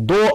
2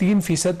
3%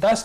10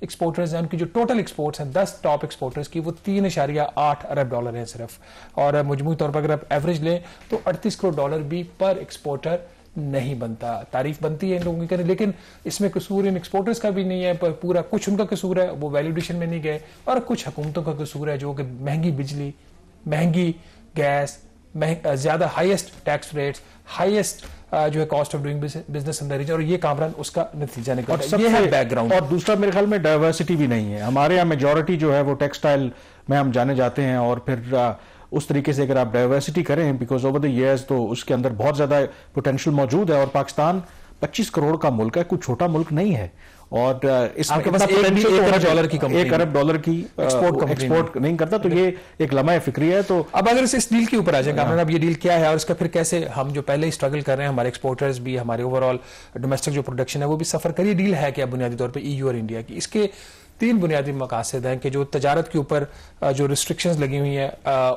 exporters ہیں ان کی جو ٹوٹل ایکسپورٹس ہیں 10 ٹاپ ایکسپورٹرز کی وہ $3.8 ارب ہیں صرف, اور مجموعی طور پر اگر آپ ایوریج لیں تو $38 کروڑ بھی پر ایکسپورٹر نہیں بنتا. تعریف بنتی ہے ان لوگوں کی کریں, لیکن اس میں قصور ان ایکسپورٹرز کا بھی نہیں ہے پورا, کچھ ان کا قصور ہے وہ ویلیڈیشن میں نہیں گئے, اور کچھ حکومتوں کا قصور ہے جو کہ مہنگی بجلی, مہنگی گیس, زیادہ ہائیسٹ ٹیکس ریٹس, ہائیسٹ جو ہے cost of doing business in the region, اور یہ کامران اس کا نتیجہ نکلتا ہے. یہ ہے بیک گراؤنڈ. اور دوسرا میرے خیال میں ڈائیورسٹی بھی نہیں ہے ہمارے یہاں. میجورٹی جو ہے وہ ٹیکسٹائل میں ہم جانے جاتے ہیں, اور پھر اس طریقے سے اگر آپ ڈائیورسٹی کریں بیکاز اوور دا ایئرز تو اس کے اندر بہت زیادہ پوٹینشیل موجود ہے, اور پاکستان 25 کروڑ کا ملک ہے, کوئی چھوٹا ملک نہیں ہے, اور اس میں $1 ارب کی ایکسپورٹ نہیں کرتا, تو یہ ایک لمحہ فکری ہے. تو اب اگر اس ڈیل کے اوپر آ جائیں گے, اب یہ ڈیل کیا ہے اور اس کا پھر کیسے ہم جو پہلے ہی اسٹرگل کر رہے ہیں, ہمارے ایکسپورٹرز بھی, ہمارے اوور آل ڈومیسٹک جو پروڈکشن ہے وہ بھی سفر کریے. ڈیل ہے کیا بنیادی طور پہ EU اور انڈیا کی؟ اس کے 3 بنیادی مقاصد ہیں کہ جو تجارت کے اوپر جو ریسٹرکشنز لگی ہوئی ہیں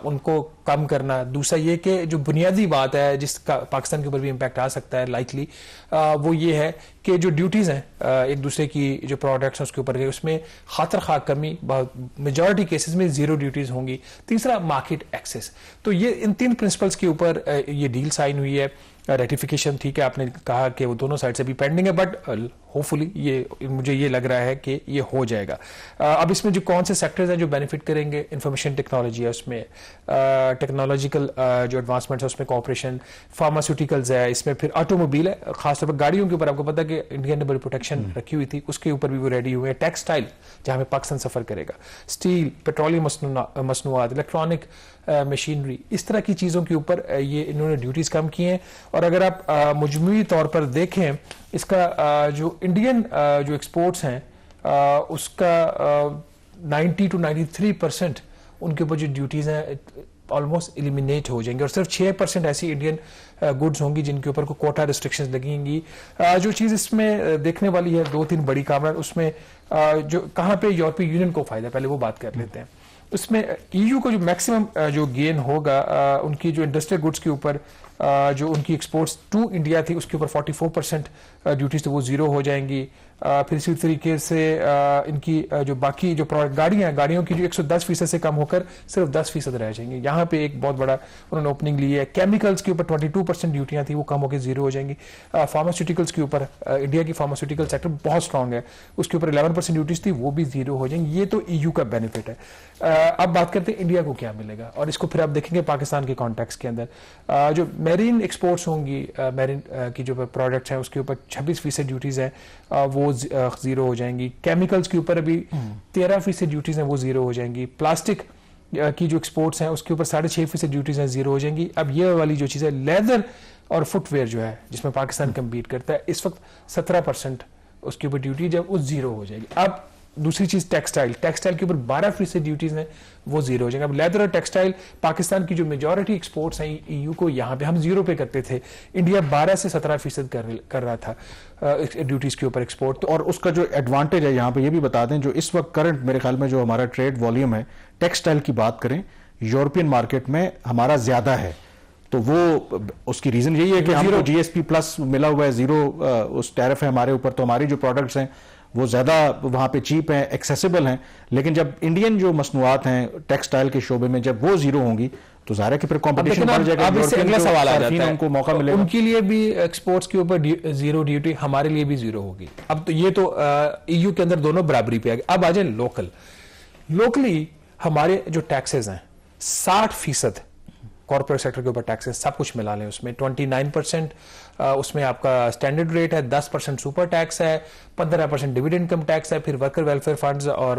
ان کو کم کرنا. دوسرا یہ کہ جو بنیادی بات ہے جس کا پاکستان کے اوپر بھی امپیکٹ آ سکتا ہے لائکلی, وہ یہ ہے کہ جو ڈیوٹیز ہیں ایک دوسرے کی جو پروڈکٹس ہیں اس کے اوپر, اس میں خاطر خواہ کمی, میجورٹی کیسز میں 0 ڈیوٹیز ہوں گی. تیسرا مارکیٹ ایکسیس. تو یہ ان 3 پرنسپلز کے اوپر یہ ڈیل سائن ہوئی ہے. ریٹیفیکیشن ٹھیک ہے, آپ نے کہا کہ وہ دونوں سائڈ سے بھی پینڈنگ ہے, بٹ ہوپفلی یہ مجھے یہ لگ رہا ہے کہ یہ ہو جائے گا. اب اس میں جو کون سے سیکٹرز ہیں جو بینیفٹ کریں گے, انفارمیشن ٹیکنالوجی ہے, اس میں ٹیکنالوجیکل جو ایڈوانسمنٹس ہے اس میں کوآپریشن, فارماسیوٹیکلز ہے, اس میں پھر آٹو موبائل ہے, خاص طور پر گاڑیوں کے اوپر آپ کو پتا کہ انڈیا نے بڑی پروٹیکشن رکھی ہوئی تھی, اس کے اوپر بھی وہ ریڈی ہوئے ہیں. ٹیکسٹائل جہاں پہ پاکستان سفر کرے گا, اسٹیل, پیٹرولیم مصنوعات, الیکٹرانک مشینری, اس طرح کی چیزوں کے اوپر یہ انہوں نے ڈیوٹیز کم کی ہیں. اور اگر آپ مجموعی طور پر دیکھیں اس کا جو انڈین جو ایکسپورٹس ہیں اس کا 90 to 93% ان کے اوپر جو ڈیوٹیز ہیں آلموسٹ ایلیمینیٹ ہو جائیں گے, اور صرف 6% ایسی انڈین گڈز ہوں گی جن کے اوپر کو کوٹا ریسٹرکشنز لگیں گی. جو چیز اس میں دیکھنے والی ہے 2-3 بڑی کامران, اس میں جو کہاں پہ یورپی یونین کو فائدہ, پہلے وہ بات کر لیتے ہیں. اس میں EU کو جو میکسیمم جو گین ہوگا ان کی جو انڈسٹریل گڈس کے اوپر جو ان کی ایکسپورٹس ٹو انڈیا تھی اس کے اوپر 44% ڈیوٹیز تو وہ 0 ہو جائیں گی. پھر اسی طریقے سے ان کی جو باقی جو گاڑیوں کی جو 110% سے کم ہو کر صرف 10% رہ جائیں گے. یہاں پہ ایک بہت بڑا انہوں نے اوپننگ لی ہے. کیمیکلز کے اوپر 22% ڈیوٹیاں تھیں وہ کم ہو کے 0 ہو جائیں گی. فارماسیوٹیکلز کے اوپر انڈیا کی فارماسیوٹیکل سیکٹر بہت اسٹرانگ ہے, اس کے اوپر 11% ڈیوٹیز تھی وہ بھی 0 ہو جائیں گی. یہ تو EU کا بینیفٹ ہے. اب بات کرتے ہیں انڈیا کو کیا ملے گا, اور اس کو پھر آپ دیکھیں گے پاکستان کے کانٹیکس کے اندر جو میرین ایکسپورٹس ہوں گی, میرین کی جو پروڈکٹس ہیں اس کے اوپر 26% ڈیوٹیز ہیں وہ 0 ہو جائیں گی. کیمیکلز کے اوپر ابھی 13% ڈیوٹیز ہیں وہ 0 ہو جائیں گی. پلاسٹک کی جو ایکسپورٹس ہیں اس کے اوپر 6.5% ڈیوٹیز ہیں 0 ہو جائیں گی. اب یہ والی جو چیز ہے لیدر اور فٹ ویئر جو ہے جس میں پاکستان کمپیٹ کرتا ہے اس وقت 17% اس کے اوپر ڈیوٹی جب وہ 0 ہو جائے گی. اب دوسری چیز ٹیکسٹائل کے اوپر 12% ڈیوٹیز ہیں وہ 0 ہو جائیں گے. اب لیدر اور ٹیکسٹائل پاکستان کی جو میجورٹی ایکسپورٹس ہیں EU کو, یہاں پہ ہم 0 پہ کرتے تھے, انڈیا 12 سے 17% کر رہا تھا ڈیوٹیز کے اوپر ایکسپورٹ. اور اس کا جو ایڈوانٹیج ہے یہاں پہ یہ بھی بتا دیں, جو اس وقت کرنٹ میرے خیال میں جو ہمارا ٹریڈ والیوم ہے ٹیکسٹائل کی بات کریں یورپین مارکیٹ میں ہمارا زیادہ ہے, تو وہ اس کی ریزن یہی ہے کہ ہم کو GSP پلس ملا ہوا ہے, 0 اس ٹیرف ہے ہمارے اوپر, تو ہماری جو پروڈکٹس ہیں وہ زیادہ وہاں پہ چیپ ہیں, ایکسیسیبل ہیں. لیکن جب انڈین جو مصنوعات ہیں ٹیکسٹائل کے شعبے میں جب وہ 0 ہوں گی تو ظاہر ہے کہ پھر کمپٹیشن بڑھ جائے گا. اب اس سے اگلا سوال آ جاتا ہے, ان کو موقع ملے گا, ان کے لیے بھی ایکسپورٹس کے اوپر 0 ڈیوٹی, ہمارے لیے بھی 0 ہوگی. اب تو یہ تو EU کے اندر دونوں برابری پہ آ گئے. اب آ جائیں لوکلی ہمارے جو ٹیکسز ہیں 60% کارپوریٹ سیکٹر کے اوپر ٹیکسز سب کچھ ملا لیں, اس میں 29% اس میں آپ کا اسٹینڈرڈ ریٹ ہے, 10% سپر ٹیکس ہے, 15% ڈویڈنڈ انکم ٹیکس ہے, پھر ورکر ویلفیئر فنڈز اور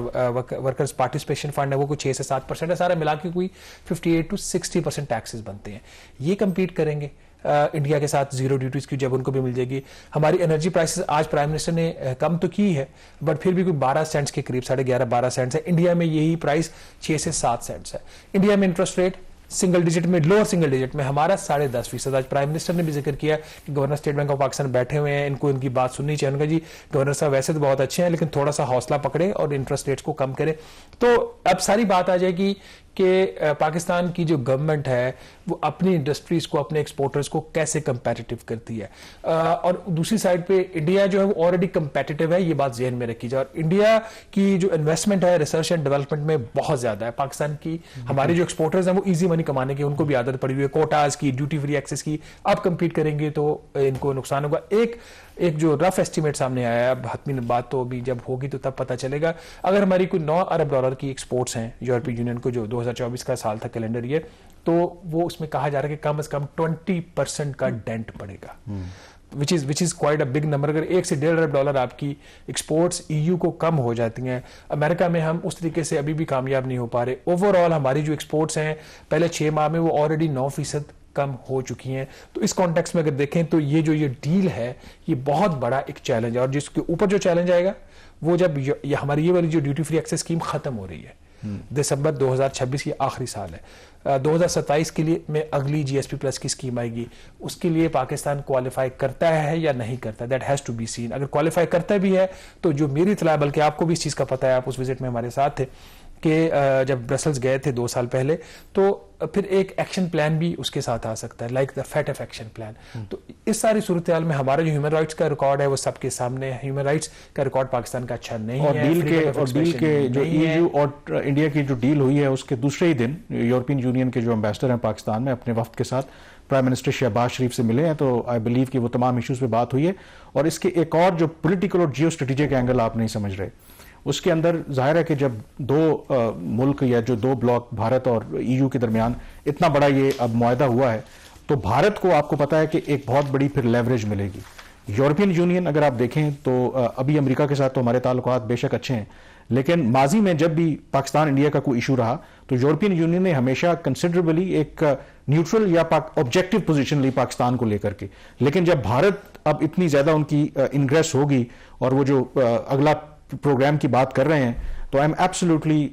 ورکرز پارٹیسپیشن فنڈ ہے وہ کچھ 6 سے 7% ہے, سارا ملا کے کوئی 58 to 60% ٹیکسز بنتے ہیں. یہ کمپیٹ کریں گے انڈیا کے ساتھ 0 ڈیوٹیز کی جب ان کو بھی مل جائے گی. ہماری انرجی پرائسز آج پرائم منسٹر نے کم تو کی ہے بٹ پھر بھی کوئی 12 سینٹس کے قریب, 11.5-12 سینٹس ہے. انڈیا میں یہی پرائس 6 سے 7 سینٹس ہے. انڈیا میں انٹرسٹ ریٹ سنگل ڈیجٹ میں, لوور سنگل ڈیجٹ میں, ہمارا 10.5%. آج پرائم منسٹر نے بھی ذکر کیا کہ governor state bank of Pakistan بیٹھے ہوئے ہیں, ان کو ان کی بات سننی چاہیے. ان کا جی گورنر صاحب ویسے تو بہت اچھے ہیں لیکن تھوڑا سا حوصلہ پکڑے اور انٹرسٹ ریٹس کو کم کرے. تو اب ساری بات آ جائے گی کہ پاکستان کی جو گورنمنٹ ہے وہ اپنی انڈسٹریز کو, اپنے ایکسپورٹرز کو کیسے کمپیٹیٹو کرتی ہے, اور دوسری سائڈ پہ انڈیا جو ہے وہ آلریڈی کمپیٹیٹو ہے, یہ بات ذہن میں رکھی جائے. اور انڈیا کی جو انویسٹمنٹ ہے ریسرچ اینڈ ڈیولپمنٹ میں بہت زیادہ ہے. پاکستان کی ہمارے جو ایکسپورٹرز ہیں وہ ایزی منی کمانے کی ان کو بھی عادت پڑی ہوئی ہے, کوٹاز کی, ڈیوٹی فری ایکسس کی. اب کمپیٹ کریں گے تو ان کو نقصان ہوگا. ایک جو رف ایسٹیمیٹ سامنے آیا ہے, حتمی بات تو ابھی جب ہوگی تو تب پتہ چلے گا, اگر ہماری کوئی 9 ارب ڈالر کی ایکسپورٹس ہیں یورپی یونین کو, جو 2024 کا سال تھا کیلنڈر ایئر, تو وہ اس میں کہا جا رہا ہے کہ کم از کم 20% کا ڈینٹ پڑے گا, which is quite a big number. اگر 1 سے 1.5 ارب ڈالر آپ کی ایکسپورٹس EU کو کم ہو جاتی ہیں, امریکہ میں ہم اس طریقے سے ابھی بھی کامیاب نہیں ہو پا رہے. اوور آل ہماری جو ایکسپورٹس ہیں پہلے 6 ماہ میں وہ آلریڈی 9% کم ہو چکی ہیں. تو اس کانٹیکس میں اگر دیکھیں تو یہ ڈیل ہے یہ بہت بڑا ایک چیلنج ہے, اور جس کے اوپر جو چیلنج آئے گا وہ جب ہماری یہ والی جو ڈیوٹی فری ایکسس اسکیم ختم ہو رہی ہے, دسمبر 2026 یہ آخری سال ہے, 2027 کے لیے میں اگلی GSP+ کی اسکیم آئے گی, اس کے لیے پاکستان کوالیفائی کرتا ہے یا نہیں کرتا, that has to be seen. اگر کوالیفائی کرتا بھی ہے تو جو میری اطلاع, بلکہ آپ کو بھی اس چیز کا پتہ ہے, آپ اس وزٹ میں ہمارے ساتھ تھے, کہ جب برسلز گئے تھے 2 سال پہلے, تو پھر ایک ایکشن پلان بھی اس کے ساتھ آ سکتا ہے, like the FATF action plan. تو اس ساری صورتحال میں ہمارا جو ہیومن رائٹس کا ریکارڈ ہے وہ سب کے سامنے ہے. ہیومن رائٹس کا ریکارڈ پاکستان کا اچھا نہیں ہے. ڈیل کے جو EU اور انڈیا کی جو ڈیل ہوئی ہے اس کے دوسرے ہی دن یورپین یونین کے جو ایمبیسڈر ہیں پاکستان میں اپنے وفد کے ساتھ پرائم منسٹر شہباز شریف سے ملے ہیں, تو آئی بلیو کہ وہ تمام ایشوز پہ بات ہوئی ہے. اور اس کے ایک اور جو پولیٹیکل اور جیو اسٹریٹجک اینگل آپ نہیں سمجھ رہے, اس کے اندر ظاہر ہے کہ جب 2 ملک یا جو 2 بلاک بھارت اور EU کے درمیان اتنا بڑا یہ اب معاہدہ ہوا ہے, تو بھارت کو آپ کو پتا ہے کہ ایک بہت بڑی پھر لیوریج ملے گی. یورپین یونین اگر آپ دیکھیں تو ابھی امریکہ کے ساتھ تو ہمارے تعلقات بے شک اچھے ہیں, لیکن ماضی میں جب بھی پاکستان انڈیا کا کوئی ایشو رہا تو یورپین یونین نے ہمیشہ کنسیڈریبلی ایک نیوٹرل یا آبجیکٹو پوزیشن لی پاکستان کو لے کر کے. لیکن جب بھارت اب اتنی زیادہ ان کی انگریس ہوگی اور وہ جو اگلا پروگرام کی بات کر رہے ہیں, تو آئی ایم ایبسولوٹلی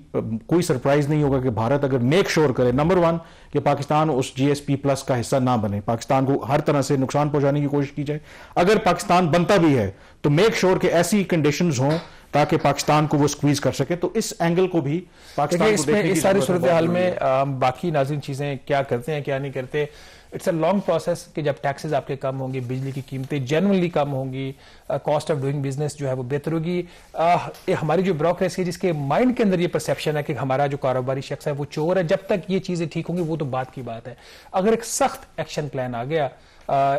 کوئی سرپرائز نہیں ہوگا کہ بھارت اگر میک شور کرے, نمبر 1 کہ پاکستان اس GSP+ کا حصہ نہ بنے, پاکستان کو ہر طرح سے نقصان پہنچانے کی کوشش کی جائے. اگر پاکستان بنتا بھی ہے تو میک شور کہ ایسی کنڈیشنز ہوں تاکہ پاکستان کو وہ سکویز کر سکے. تو اس اینگل کو بھی پاکستان کو دیکھنے کی اس ساری صورتحال میں باقی ناظرین چیزیں کیا کرتے ہیں کیا نہیں کرتے, اٹس اے لانگ پروسیس کہ جب ٹیکسز آپ کے کم ہوں گی, بجلی کی قیمتیں جنرلی کم ہوں گی, کاسٹ آف ڈوئنگ بزنس جو ہے وہ بہتر ہوگی. ہماری جو بیوروکریسی ہے جس کے مائنڈ کے اندر یہ پرسیپشن ہے کہ ہمارا جو کاروباری شخص ہے وہ چور ہے, جب تک یہ چیزیں ٹھیک ہوں گی وہ تو بات کی بات ہے. اگر ایک سخت ایکشن پلان آ گیا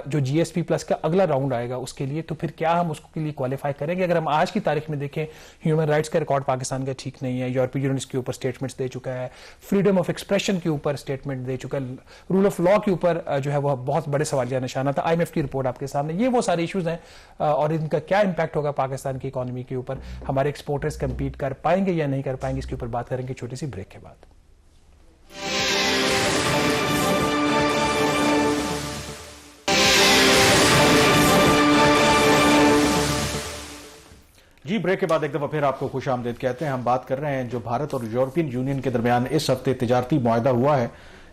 جو GSP+ کا اگلا راؤنڈ آئے گا اس کے لیے, تو پھر کیا ہم اس کے لیے کوالیفائی کریں گے؟ اگر ہم آج کی تاریخ میں دیکھیں ہیومن رائٹس کا ریکارڈ پاکستان کا ٹھیک نہیں ہے, یورپی یونین اس کے اوپر اسٹیٹمنٹس دے چکا ہے, فریڈم آف ایکسپریشن کے اوپر اسٹیٹمنٹ دے چکا ہے, رول آف لا کے اوپر جو ہے وہ بہت بڑے سوالیہ نشانہ تھا. IMF کی رپورٹ آپ کے سامنے, یہ وہ سارے ایشوز ہیں, اور ان کا کیا امپیکٹ ہوگا پاکستان کی اکانومی کے اوپر, ہمارے ایکسپورٹرز کمپیٹ کر پائیں گے یا نہیں کر پائیں گے, اس کے اوپر بات کریں گے چھوٹی سی بریک کے بعد. جی, بریک کے بعد ایک دفعہ پھر آپ کو خوش آمدید کہتے ہیں. ہم بات کر رہے ہیں جو بھارت اور یورپین یونین کے درمیان اس ہفتے تجارتی معاہدہ ہوا ہے,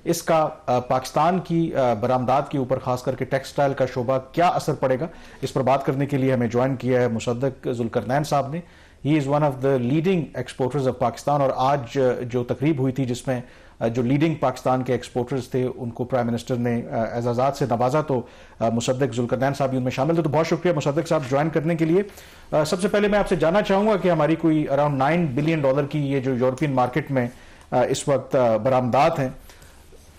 اس کا پاکستان کی برآمدات کے اوپر خاص کر کے ٹیکسٹائل کا شعبہ کیا اثر پڑے گا. اس پر بات کرنے کے لیے ہمیں جوائن کیا ہے مصدق ذوالقرنین صاحب نے. He is one of the leading exporters of Pakistan, اور آج جو تقریب ہوئی تھی جس میں جو لیڈنگ پاکستان کے ایکسپورٹرز تھے ان کو پرائم منسٹر نے اعزازات سے نوازا, تو مصدق ذوالقرنین صاحب بھی ان میں شامل تھے. تو بہت شکریہ مصدق صاحب جوائن کرنے کے لیے. سب سے پہلے میں آپ سے جاننا چاہوں گا کہ ہماری کوئی اراؤنڈ $9 بلین کی یہ جو یورپین مارکیٹ میں اس وقت برآمدات ہیں,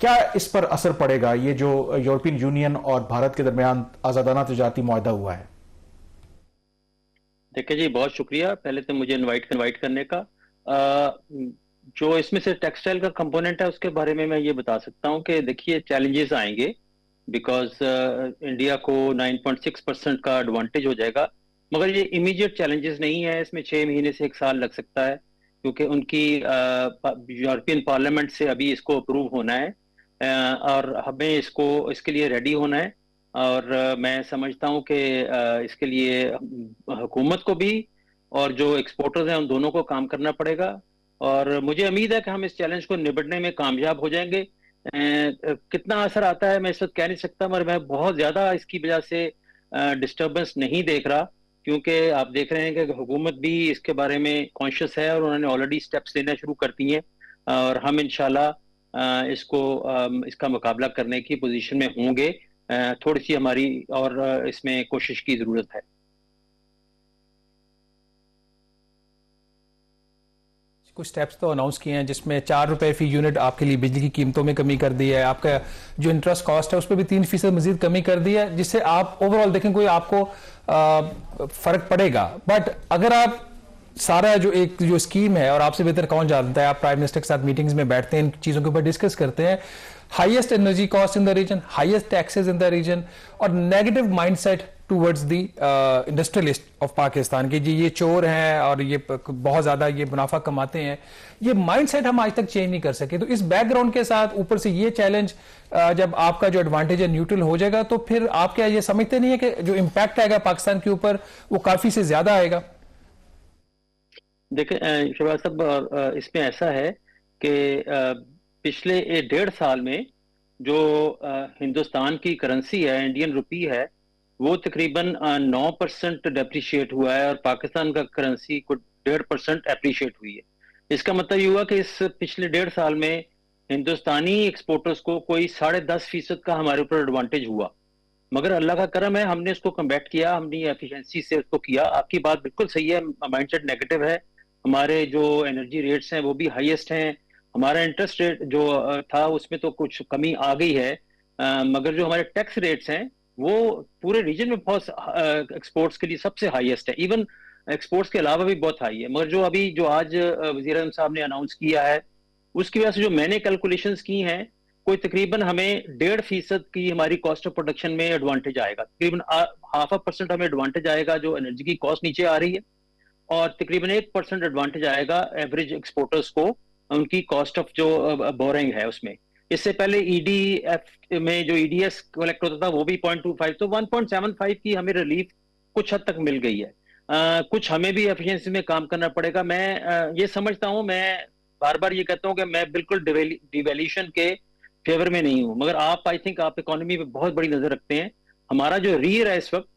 کیا اس پر اثر پڑے گا یہ جو یورپین یونین اور بھارت کے درمیان آزادانہ تجارتی معاہدہ ہوا ہے؟ دیکھیں جی, بہت شکریہ پہلے تو مجھے انوائٹ کرنے کا. جو اس میں سے ٹیکسٹائل کا کمپوننٹ ہے اس کے بارے میں یہ بتا سکتا ہوں کہ دیکھیے چیلنجز آئیں گے, بیکاز انڈیا کو 9.6% کا ایڈوانٹیج ہو جائے گا, مگر یہ امیڈیٹ چیلنجز نہیں ہے, اس میں 6 مہینے سے 1 سال لگ سکتا ہے, کیونکہ ان کی یورپین پارلیمنٹ سے ابھی اس کو اپروو ہونا ہے, اور ہمیں اس کے لیے ریڈی ہونا ہے. اور میں سمجھتا ہوں کہ اس کے لیے حکومت کو بھی اور جو ایکسپورٹرز ہیں ان دونوں کو کام کرنا پڑے گا, اور مجھے امید ہے کہ ہم اس چیلنج کو نبٹنے میں کامیاب ہو جائیں گے. کتنا اثر آتا ہے میں اس وقت کہہ نہیں سکتا, مگر میں بہت زیادہ اس کی وجہ سے ڈسٹربنس نہیں دیکھ رہا, کیونکہ آپ دیکھ رہے ہیں کہ حکومت بھی اس کے بارے میں کانشیس ہے اور انہوں نے آلریڈی سٹیپس لینا شروع کر دی ہیں. اور ہم انشاءاللہ اس کا مقابلہ کرنے کی پوزیشن میں ہوں گے. تھوڑی سی ہماری اور اس میں کوشش کی ضرورت ہے. کچھ سٹیپس تو اناؤنس کیے ہیں جس میں 4 روپے فی یونٹ آپ کے لیے بجلی کی قیمتوں میں کمی کر دی ہے, آپ کا جو انٹرسٹ کاسٹ ہے اس پہ بھی 3% مزید کمی کر دی ہے, جس سے آپ اوور آل دیکھیں کوئی آپ کو فرق پڑے گا. بٹ اگر آپ سارا جو اسکیم ہے, اور آپ سے بہتر کون جانتا ہے, آپ پرائم منسٹر کے ساتھ میٹنگز میں بیٹھتے ہیں, ان چیزوں کے اوپر ڈسکس کرتے ہیں, highest energy cost in the region, highest taxes in the region, اور negative mind set towards the industrialist of Pakistan کہ جی یہ چور ہیں اور یہ بہت زیادہ یہ منافع کماتے ہیں, یہ مائنڈ سیٹ ہم آج تک چینج نہیں کر سکے. تو اس بیک گراؤنڈ کے ساتھ اوپر سے یہ چیلنج, جب آپ کا جو ایڈوانٹیج ہے نیوٹرل ہو جائے گا, تو پھر آپ کیا یہ سمجھتے نہیں ہے کہ جو امپیکٹ آئے گا پاکستان کے اوپر وہ کافی سے زیادہ آئے گا؟ دیکھیں شہباز صاحب, اس میں ایسا ہے کہ پچھلے 1.5 سال میں جو ہندوستان کی کرنسی ہے, انڈین روپی ہے, وہ تقریباً 9% ڈیپریشیٹ ہوا ہے, اور پاکستان کا کرنسی کو 1.5% اپریشیٹ ہوئی ہے. اس کا مطلب یہ ہوا کہ اس پچھلے 1.5 سال میں ہندوستانی ایکسپورٹرز کو کوئی 10.5% کا ہمارے اوپر ایڈوانٹیج ہوا. مگر اللہ کا کرم ہے, ہم نے اس کو کمبیٹ کیا, ہم نے ایفیشنسی سے اس کو کیا. آپ کی بات بالکل صحیح ہے, مائنڈ سیٹ نیگیٹو ہے. ہمارے جو انرجی ریٹس ہیں وہ بھی ہائیسٹ ہیں, ہمارا انٹرسٹ ریٹ جو تھا اس میں تو کچھ کمی آ گئی ہے, مگر جو ہمارے ٹیکس ریٹس ہیں وہ پورے ریجن میں بہت ایکسپورٹس کے لیے سب سے ہائیسٹ ہے. ایون ایکسپورٹس کے علاوہ بھی بہت ہائی ہے. مگر جو آج وزیر اعظم صاحب نے اناؤنس کیا ہے, اس کی وجہ سے جو میں نے کیلکولیشنز کی ہیں, کوئی تقریباً ہمیں 1.5% کی ہماری کاسٹ آف پروڈکشن میں ایڈوانٹیج آئے گا. تقریباً 0.5% ہمیں ایڈوانٹیج آئے گا جو انرجی کی کاسٹ نیچے آ رہی ہے, اور تقریباً 1% ایڈوانٹیج آئے گا ایوریج ایکسپورٹرز کو ان کی کاسٹ آف جو بورنگ ہے اس میں. اس سے پہلے ای ڈی ایف میں جو ای ڈی ایس کلیکٹ ہوتا تھا وہ بھی 0.25, تو 1.75 کی ہمیں ریلیف کچھ حد تک مل گئی ہے. کچھ ہمیں بھی ایفیشنسی میں کام کرنا پڑے گا. میں یہ سمجھتا ہوں, میں بار بار یہ کہتا ہوں کہ میں بالکل ڈیویلیوشن کے فیور میں نہیں ہوں, مگر آپ آئی تھنک آپ اکانومی پہ بہت بڑی نظر رکھتے ہیں. ہمارا جو ریئر ہے اس وقت,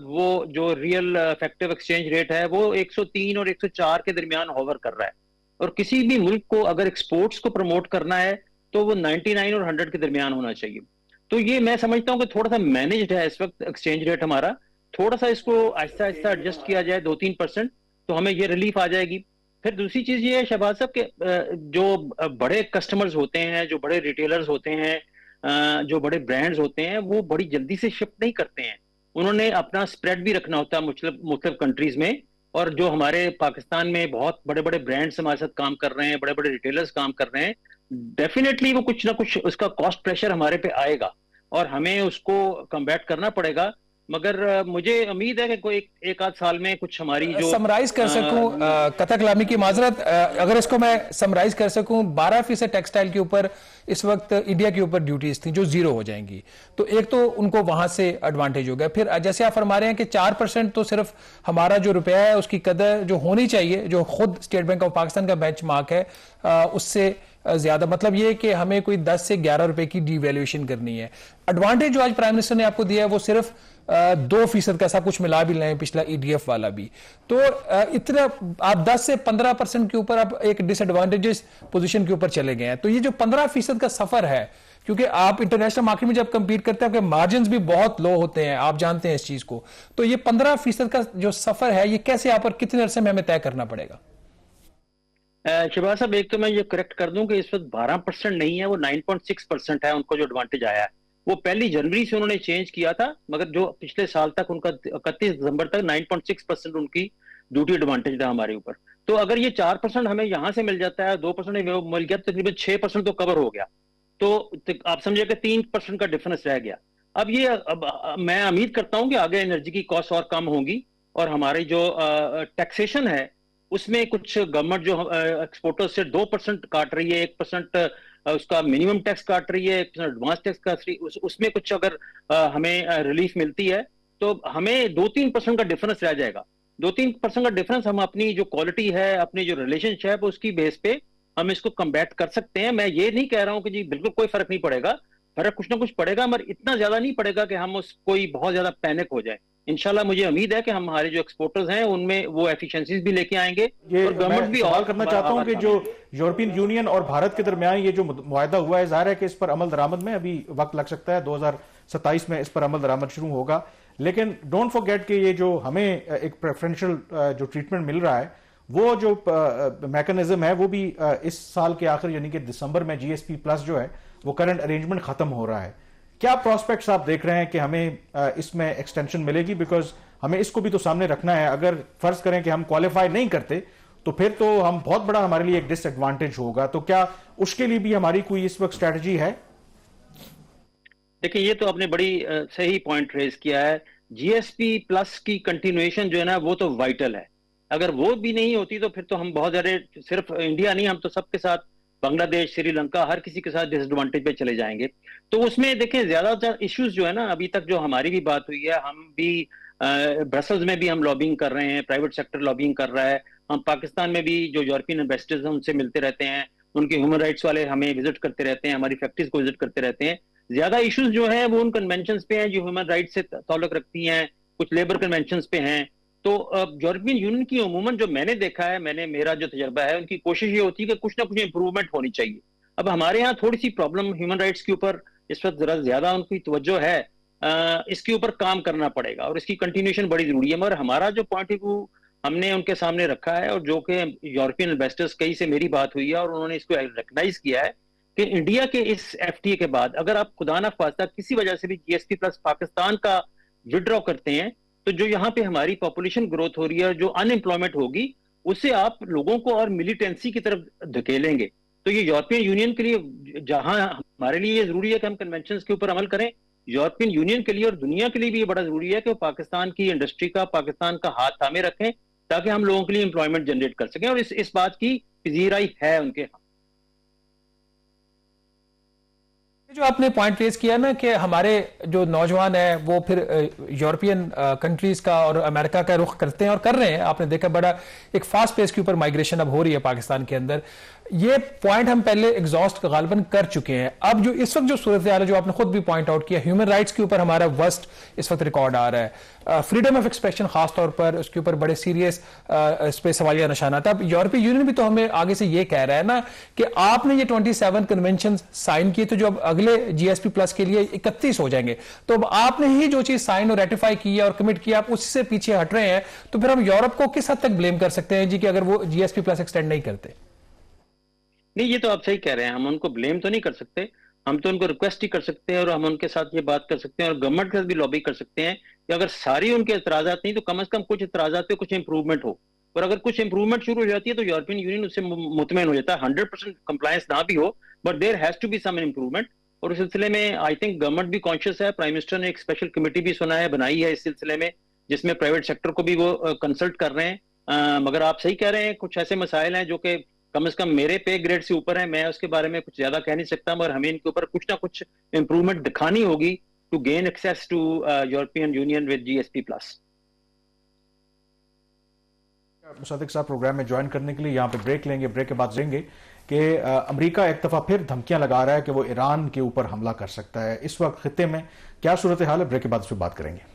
وہ جو ریئل افیکٹو ایکسچینج ریٹ ہے وہ 103 اور 104 کے درمیان ہوور کر رہا ہے, اور کسی بھی ملک کو اگر ایکسپورٹس کو پروموٹ کرنا ہے تو وہ 99 اور 100 کے درمیان ہونا چاہیے. تو یہ میں سمجھتا ہوں کہ تھوڑا سا مینیجڈ ہے اس وقت ایکسچینج ریٹ ہمارا, تھوڑا سا اس کو آہستہ آہستہ ایڈجسٹ کیا جائے 2-3%, تو ہمیں یہ ریلیف آ جائے گی. پھر دوسری چیز یہ ہے شہباز صاحب کہ جو بڑے کسٹمرز ہوتے ہیں, جو بڑے ریٹیلرز ہوتے ہیں, جو بڑے برانڈز ہوتے ہیں, وہ بڑی جلدی سے شفٹ نہیں کرتے ہیں. انہوں نے اپنا اسپریڈ بھی رکھنا ہوتا ہے مختلف کنٹریز میں, اور جو ہمارے پاکستان میں بہت بڑے بڑے برانڈز ہمارے ساتھ کام کر رہے ہیں, بڑے بڑے ریٹیلرز کام کر رہے ہیں, ڈیفینیٹلی وہ کچھ نہ کچھ اس کا کاسٹ پریشر ہمارے پہ آئے گا, اور ہمیں اس کو کمبیٹ کرنا پڑے گا. مگر مجھے امید ہے کہ کوئی 1-8 سال میں کچھ ہماری جو سمرائز کر سکوں, قطع کلامی کی معذرت, اگر اس کو میں سمرائز کر سکوں, 12% ٹیکسٹائل کے اوپر اس وقت انڈیا کے اوپر ڈیوٹیز تھیں جو 0 ہو جائیں گی, تو ایک تو ان کو وہاں سے ایڈوانٹیج ہو گیا. پھر جیسے آپ فرما رہے ہیں کہ 4% تو صرف ہمارا جو روپیہ ہے اس کی قدر جو ہونی چاہیے, جو خود اسٹیٹ بینک آف پاکستان کا بینچ مارک ہے, اس سے زیادہ, مطلب یہ کہ ہمیں کوئی 10 سے 11 روپے کی ڈی ویلیویشن کرنی ہے. ایڈوانٹیج جو آج پرائم منسٹر نے آپ کو دیا ہے وہ صرف 2% کا, سب کچھ ملا بھی لیں, پچھلا ای ڈی ایف والا بھی, تو اتنا آپ 10 سے 15% کے اوپر آپ ایک ڈس ایڈوانٹیجز پوزیشن کے اوپر چلے گئے ہیں. تو یہ جو 15% کا سفر ہے, کیونکہ آپ انٹرنیشنل مارکیٹ میں جب کمپیٹ کرتے ہیں آپ کے مارجنز بھی بہت لو ہوتے ہیں, آپ جانتے ہیں اس چیز کو, تو یہ 15% کا جو سفر ہے یہ کیسے آپ پر کتنے عرصے میں ہمیں طے کرنا پڑے گا؟ شہباز صاحب, ایک تو میں یہ کریکٹ کر دوں کہ اس وقت 12% نہیں ہے, وہ 9.6% ہے ان کو جو ایڈوانٹیج آیا ہے. وہ 1 جنوری سے انہوں نے چینج کیا تھا, مگر جو پچھلے سال تک ان کا 31 دسمبر تک 9.6% ان کی ڈیوٹی ایڈوانٹیج تھا ہمارے اوپر. تو اگر یہ 4% ہمیں یہاں سے مل جاتا ہے, 2% مل گیا, تقریباً 6% تو کور ہو گیا. تو آپ سمجھے کہ 3% کا ڈفرنس رہ گیا. اب میں امید کرتا ہوں کہ آگے انرجی کی کاسٹ اور کم ہوں گی, اور ہماری جو ٹیکسیشن ہے اس میں کچھ گورنمنٹ جو ایکسپورٹر سے 2% کاٹ رہی ہے, 1% اس کا منیمم ٹیکس کاٹ رہی ہے, 1% ایڈوانس ٹیکس کاٹ رہی ہے, اس میں کچھ اگر ہمیں ریلیف ملتی ہے تو ہمیں 2-3% کا ڈفرنس رہ جائے گا. 2-3% کا ڈفرنس ہم اپنی جو کوالٹی ہے, اپنی جو ریلیشن شپ ہے, اس کی بیس پہ ہم اس کو کمبیٹ کر سکتے ہیں. میں یہ نہیں کہہ رہا ہوں کہ جی بالکل کوئی فرق نہیں پڑے گا, فرق کچھ نہ کچھ پڑے گا, مگر اتنا زیادہ نہیں پڑے گا کہ ہم کوئی بہت زیادہ پینک ہو جائے. انشاءاللہ مجھے امید ہے کہ ہمارے جو ایکسپورٹرز ہیں ان میں وہ ایفیشنسیز بھی لے کے آئیں گے. یہ اور گورنمنٹ بھی سوال کرنا چاہتا ہوں کہ جو یورپین یونین اور بھارت کے درمیان یہ جو معاہدہ ہوا ہے، ظاہر ہے کہ اس پر عمل درآمد میں ابھی وقت لگ سکتا ہے، 2027 میں اس پر عمل درآمد شروع ہوگا، لیکن ڈونٹ فورگیٹ کہ یہ جو ہمیں ایک پریفرنشل جو ٹریٹمنٹ مل رہا ہے، وہ جو میکنزم ہے وہ بھی اس سال کے آخر یعنی کہ دسمبر میں جی ایس پی پلس جو ہے وہ کرنٹ ارینجمنٹ ختم ہو رہا ہے. کیا پراسپیکٹس آپ دیکھ رہے ہیں کہ ہمیں اس میں ایکسٹینشن ملے گی؟ بیکاز ہمیں اس کو بھی تو سامنے رکھنا ہے. اگر فرض کریں کہ ہم کوالیفائی نہیں کرتے تو پھر تو ہم بہت بڑا ہمارے لیے ایک ڈس ایڈوانٹیج ہوگا. تو کیا اس کے لیے بھی ہماری کوئی اس وقت اسٹریٹجی ہے؟ دیکھیں یہ تو آپ نے بڑی صحیح پوائنٹ ریز کیا ہے. جی ایس پی پلس کی کنٹینویشن جو ہے نا وہ تو وائٹل ہے. اگر وہ بھی نہیں ہوتی تو پھر تو ہم بہت زیادہ، صرف انڈیا نہیں، ہم تو سب کے ساتھ، بنگلہ دیش، سری لنکا، ہر کسی کے ساتھ ڈس ایڈوانٹیج پہ چلے جائیں گے. تو اس میں دیکھیں زیادہ تر ایشوز جو ہے نا ابھی تک جو ہماری بھی بات ہوئی ہے، ہم بھی برسلز میں بھی ہم لابنگ کر رہے ہیں، پرائیویٹ سیکٹر لابنگ کر رہا ہے. ہم پاکستان میں بھی جو یورپین انویسٹرز ہیں ان سے ملتے رہتے ہیں، ان کے ہیومن رائٹس والے ہمیں وزٹ کرتے رہتے ہیں، ہماری فیکٹریز کو وزٹ کرتے رہتے ہیں. زیادہ ایشوز جو ہیں وہ ان کنونشنز پہ ہیں جو ہیومن رائٹس سے تعلق رکھتی ہیں، کچھ لیبر کنونشنز پہ ہیں. تو یورپین یونین کی عموماً جو میں نے دیکھا ہے، میرا جو تجربہ ہے، ان کی کوشش یہ ہوتی ہے کہ کچھ نہ کچھ امپروومنٹ ہونی چاہیے. اب ہمارے ہاں تھوڑی سی پرابلم ہیومن رائٹس کے اوپر اس وقت ذرا زیادہ ان کی توجہ ہے، اس کے اوپر کام کرنا پڑے گا اور اس کی کنٹینیوشن بڑی ضروری ہے. مگر ہمارا جو پوائنٹ آف ویو ہم نے ان کے سامنے رکھا ہے، اور جو کہ یورپین انویسٹرز کئی سے میری بات ہوئی ہے اور انہوں نے اس کو ریکگنائز کیا ہے کہ انڈیا کے اس ایف ٹی اے کے بعد اگر آپ خدا نہ خواستہ کسی وجہ سے بھی جی ایس پی پلس پاکستان کا وڈرا کرتے ہیں تو جو یہاں پہ ہماری پاپولیشن گروتھ ہو رہی ہے، جو ان امپلائمنٹ ہوگی، اسے آپ لوگوں کو اور ملیٹنسی کی طرف دھکیلیں گے. تو یہ یورپین یونین کے لیے، جہاں ہمارے لیے یہ ضروری ہے کہ ہم کنونشنز کے اوپر عمل کریں، یورپین یونین کے لیے اور دنیا کے لیے بھی یہ بڑا ضروری ہے کہ وہ پاکستان کی انڈسٹری کا، پاکستان کا ہاتھ تھامے رکھیں تاکہ ہم لوگوں کے لیے امپلائمنٹ جنریٹ کر سکیں. اور اس بات کی پذیرائی ہے ان کے ہاں. جو آپ نے پوائنٹ ریز کیا نا کہ ہمارے جو نوجوان ہیں وہ پھر یورپین کنٹریز کا اور امریکہ کا رخ کرتے ہیں اور کر رہے ہیں، آپ نے دیکھا بڑا ایک فاسٹ پیس کے اوپر مائگریشن اب ہو رہی ہے پاکستان کے اندر. یہ پوائنٹ ہم پہلے ایگزاسٹ غالباً کر چکے ہیں. اب جو اس وقت جو صورتحال ہے، جو آپ نے خود بھی پوائنٹ آؤٹ کیا، ہیومن رائٹس کے اوپر ہمارا ورسٹ اس وقت ریکارڈ آ رہا ہے. فریڈم آف ایکسپریشن خاص طور پر اس کے اوپر بڑے سیریس اس پہ سوالیہ نشانات. اب یورپی یونین بھی تو ہمیں آگے سے یہ کہہ رہا ہے نا کہ آپ نے یہ 27 کنونشن سائن کیے، تو جو اب اگلے جی ایس پی پلس کے لیے 31 ہو جائیں گے، تو اب آپ نے ہی جو چیز سائن اور ریٹیفائی کی ہے اور کمٹ کیا، آپ اس سے پیچھے ہٹ رہے ہیں. تو پھر ہم یورپ کو کس حد تک بلیم کر سکتے ہیں جی کہ اگر وہ جی ایس پی پلس ایکسٹینڈ نہیں کرتے؟ نہیں، یہ تو آپ صحیح کہہ رہے ہیں، ہم ان کو بلیم تو نہیں کر سکتے، ہم تو ان کو ریکویسٹ ہی کر سکتے ہیں اور ہم ان کے ساتھ یہ بات کر سکتے ہیں اور گورنمنٹ کے ساتھ بھی لابی کر سکتے ہیں کہ اگر ساری ان کے اعتراضات نہیں تو کم از کم کچھ اعتراضات پہ کچھ امپروومنٹ ہو. اور اگر کچھ امپروومنٹ شروع ہو جاتی ہے تو یورپین یونین اس سے مطمئن ہو جاتا ہے. 100% کمپلائنس نہ بھی ہو but there has to be some improvement. اور اس سلسلے میں آئی تھنک گورنمنٹ بھی کانشیس ہے. پرائم منسٹر نے ایک اسپیشل کمیٹی بھی بنائی ہے اس سلسلے میں، جس میں پرائیویٹ سیکٹر کو بھی وہ کنسلٹ کر رہے ہیں. مگر آپ صحیح کہہ رہے ہیں، کچھ ایسے مسائل ہیں جو کہ کم از کم میرے پے گریڈ سے اوپر ہیں، میں اس کے بارے میں کچھ زیادہ کہہ نہیں سکتا، مگر ہمیں ان کے اوپر کچھ نہ کچھ امپروومنٹ دکھانی ہوگی to gain access to European Union with G S P plus. Musadik صاحب پروگرام میں جوائن کرنے کے لیے یہاں پہ بریک لیں گے. بریک کے بعد دیں گے کہ امریکہ ایک دفعہ پھر دھمکیاں لگا رہا ہے کہ وہ ایران کے اوپر حملہ کر سکتا ہے. اس وقت خطے میں کیا صورتحال ہے؟ بریک کے بعد اس پہ بات کریں گے.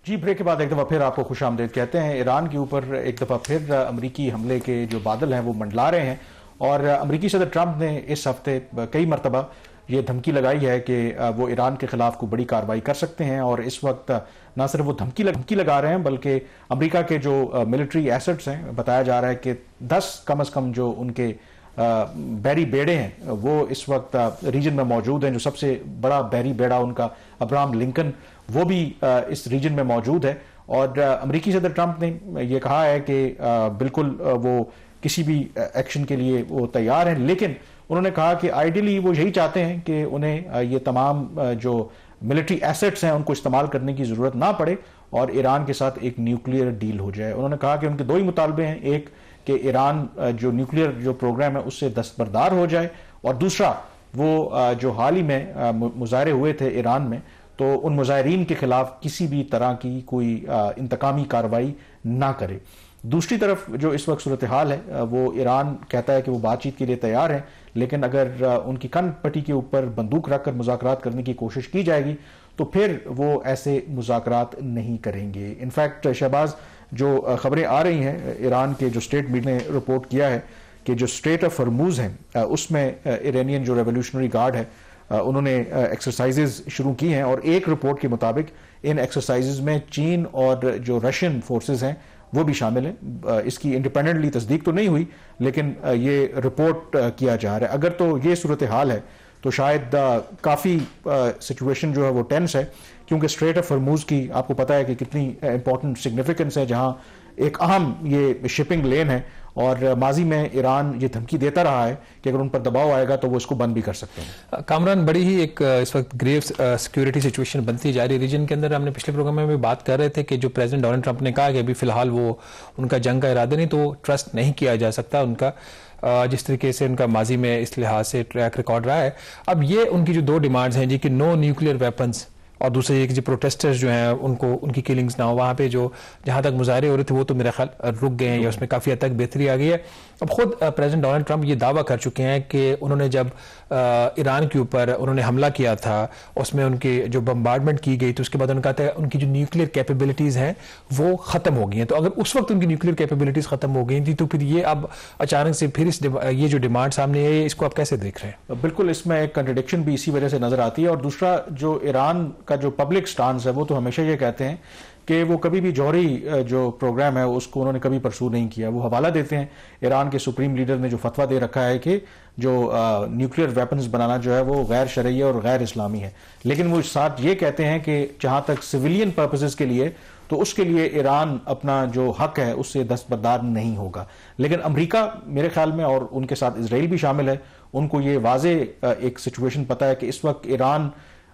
جی، بریک کے بعد ایک دفعہ پھر آپ کو خوش آمدید کہتے ہیں. ایران کے اوپر ایک دفعہ پھر امریکی حملے کے جو بادل ہیں وہ منڈلا رہے ہیں، اور امریکی صدر ٹرمپ نے اس ہفتے کئی مرتبہ یہ دھمکی لگائی ہے کہ وہ ایران کے خلاف کوئی بڑی کارروائی کر سکتے ہیں. اور اس وقت نہ صرف وہ دھمکی لگا رہے ہیں بلکہ امریکہ کے جو ملٹری ایسٹس ہیں، بتایا جا رہا ہے کہ 10 کم از کم جو ان کے بحری بیڑے ہیں وہ اس وقت ریجن میں موجود ہیں. جو سب سے بڑا بحری بیڑا ان کا ابراہم لنکن، وہ بھی اس ریجن میں موجود ہے. اور امریکی صدر ٹرمپ نے یہ کہا ہے کہ بالکل وہ کسی بھی ایکشن کے لیے وہ تیار ہیں، لیکن انہوں نے کہا کہ آئیڈیلی وہ یہی چاہتے ہیں کہ انہیں یہ تمام جو ملٹری ایسٹس ہیں ان کو استعمال کرنے کی ضرورت نہ پڑے اور ایران کے ساتھ ایک نیوکلیئر ڈیل ہو جائے. انہوں نے کہا کہ ان کے 2 ہی مطالبے ہیں، ایک کہ ایران جو نیوکلیئر جو پروگرام ہے اس سے دستبردار ہو جائے، اور دوسرا وہ جو حال ہی میں مظاہرے ہوئے تھے ایران میں، تو ان مظاہرین کے خلاف کسی بھی طرح کی کوئی انتقامی کارروائی نہ کرے. دوسری طرف جو اس وقت صورتحال ہے وہ ایران کہتا ہے کہ وہ بات چیت کے لیے تیار ہیں، لیکن اگر ان کی کن پٹی کے اوپر بندوق رکھ کر مذاکرات کرنے کی کوشش کی جائے گی تو پھر وہ ایسے مذاکرات نہیں کریں گے. انفیکٹ شہباز، جو خبریں آ رہی ہیں ایران کے جو اسٹیٹ میڈیا نے رپورٹ کیا ہے کہ جو اسٹریٹ آف ہرموز ہیں اس میں ایرانین جو ریولیوشنری گارڈ ہے انہوں نے ایکسرسائزز شروع کی ہیں، اور ایک رپورٹ کے مطابق ان ایکسرسائزز میں چین اور جو رشین فورسز ہیں وہ بھی شامل ہیں. اس کی انڈیپینڈنٹلی تصدیق تو نہیں ہوئی لیکن یہ رپورٹ کیا جا رہا ہے. اگر تو یہ صورتحال ہے تو شاید کافی سچویشن جو ہے وہ ٹینس ہے، کیونکہ اسٹریٹ آف ہرموز کی آپ کو پتہ ہے کہ کتنی امپورٹنٹ سگنیفیکنس ہے، جہاں ایک اہم یہ شپنگ لین ہے، اور ماضی میں ایران یہ دھمکی دیتا رہا ہے کہ اگر ان پر دباؤ آئے گا تو وہ اس کو بند بھی کر سکتے ہیں. کامران، بڑی ہی ایک اس وقت گریو سیکیورٹی سچویشن بنتی جا رہی ہے ریجن کے اندر. ہم نے پچھلے پروگرام میں بھی بات کر رہے تھے کہ جو پریزیڈنٹ ڈونلڈ ٹرمپ نے کہا کہ ابھی فی الحال وہ ان کا جنگ کا ارادہ نہیں، تو ٹرسٹ نہیں کیا جا سکتا ان کا، جس طریقے سے ان کا ماضی میں اس لحاظ سے ٹریک ریکارڈ رہا ہے. اب یہ ان کی جو دو ڈیمانڈز ہیں جی کہ نو نیوکلیئر ویپنز، اور دوسرے یہ کہ جو پروٹیسٹرز جو ہیں ان کی کلنگز نہ ہو. وہاں پہ جو جہاں تک مظاہرے ہو رہے تھے وہ تو میرا خیال رک گئے ہیں یا اس میں کافی حد تک بہتری آ گئی ہے. اب خود پریزیڈنٹ ڈونلڈ ٹرمپ یہ دعویٰ کر چکے ہیں کہ انہوں نے جب ایران کے اوپر انہوں نے حملہ کیا تھا، اس میں ان کی جو بمبارڈمنٹ کی گئی تو اس کے بعد انہوں نے کہا تھا ان کی جو نیوکلیئر کیپیبلٹیز ہیں وہ ختم ہو گئی ہیں. تو اگر اس وقت ان کی نیوکلیئر کیپیبلٹیز ختم ہو گئی تھی تو پھر یہ اب اچانک سے پھر یہ جو ڈیمانڈ سامنے ہے اس کو آپ کیسے دیکھ رہے ہیں؟ بالکل، اس میں ایک کنٹرڈکشن بھی اسی وجہ سے نظر آتی ہے. اور دوسرا جو ایران کا جو پبلک سٹانس ہے وہ تو ہمیشہ یہ کہتے ہیں کہ وہ کبھی بھی جوہری جو پروگرام ہے اس کو انہوں نے کبھی پرسو نہیں کیا. وہ حوالہ دیتے ہیں ایران کے سپریم لیڈر نے جو فتویٰ دے رکھا ہے کہ جو نیوکلیئر ویپنز بنانا جو ہے وہ غیر شرعی اور غیر اسلامی ہے، لیکن وہ ساتھ یہ کہتے ہیں کہ جہاں تک سویلین پرپسز کے لیے تو اس کے لیے ایران اپنا جو حق ہے اس سے دستبردار نہیں ہوگا. لیکن امریکہ میرے خیال میں، اور ان کے ساتھ اسرائیل بھی شامل ہے، ان کو یہ واضح ایک سچویشن پتہ ہے کہ اس وقت ایران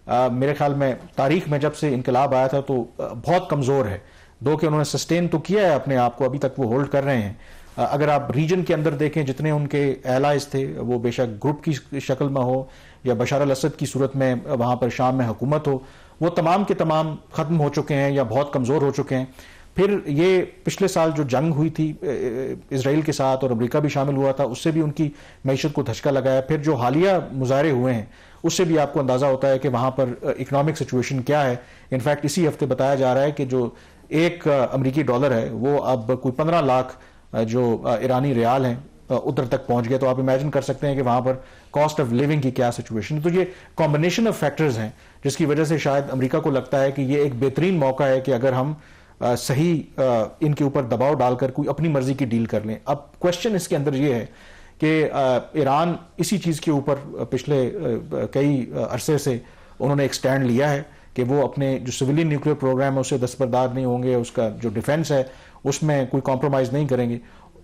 میرے خیال میں تاریخ میں جب سے انقلاب آیا تھا تو بہت کمزور ہے. دو کہ انہوں نے سسٹین تو کیا ہے اپنے آپ کو، ابھی تک وہ ہولڈ کر رہے ہیں. اگر آپ ریجن کے اندر دیکھیں جتنے ان کے ایلائز تھے وہ بے شک گروپ کی شکل میں ہو یا بشار الاسد کی صورت میں وہاں پر شام میں حکومت ہو، وہ تمام کے تمام ختم ہو چکے ہیں یا بہت کمزور ہو چکے ہیں. پھر یہ پچھلے سال جو جنگ ہوئی تھی اسرائیل کے ساتھ اور امریکہ بھی شامل ہوا تھا، اس سے بھی ان کی معیشت کو دھچکا لگایا. پھر جو حالیہ مظاہرے ہوئے ہیں اس سے بھی آپ کو اندازہ ہوتا ہے کہ وہاں پر اکنامک سچویشن کیا ہے. انفیکٹ اسی ہفتے بتایا جا رہا ہے کہ جو ایک امریکی ڈالر ہے وہ اب کوئی 15 لاکھ جو ایرانی ریال ہیں ادھر تک پہنچ گیا. تو آپ امیجن کر سکتے ہیں کہ وہاں پر کاسٹ آف لیونگ کی کیا سچویشن ہے. تو یہ کمبینیشن آف فیکٹرز ہیں جس کی وجہ سے شاید امریکہ کو لگتا ہے کہ یہ ایک بہترین موقع ہے کہ اگر ہم صحیح ان کے اوپر دباؤ ڈال کر کوئی اپنی مرضی کی ڈیل کر لیں. اب کوشچن اس کے اندر یہ ہے کہ ایران اسی چیز کے اوپر پچھلے کئی عرصے سے انہوں نے ایک سٹینڈ لیا ہے کہ وہ اپنے جو سویلین نیوکلیئر پروگرام ہے اسے دستبردار نہیں ہوں گے، اس کا جو ڈیفنس ہے اس میں کوئی کمپرومائز نہیں کریں گے.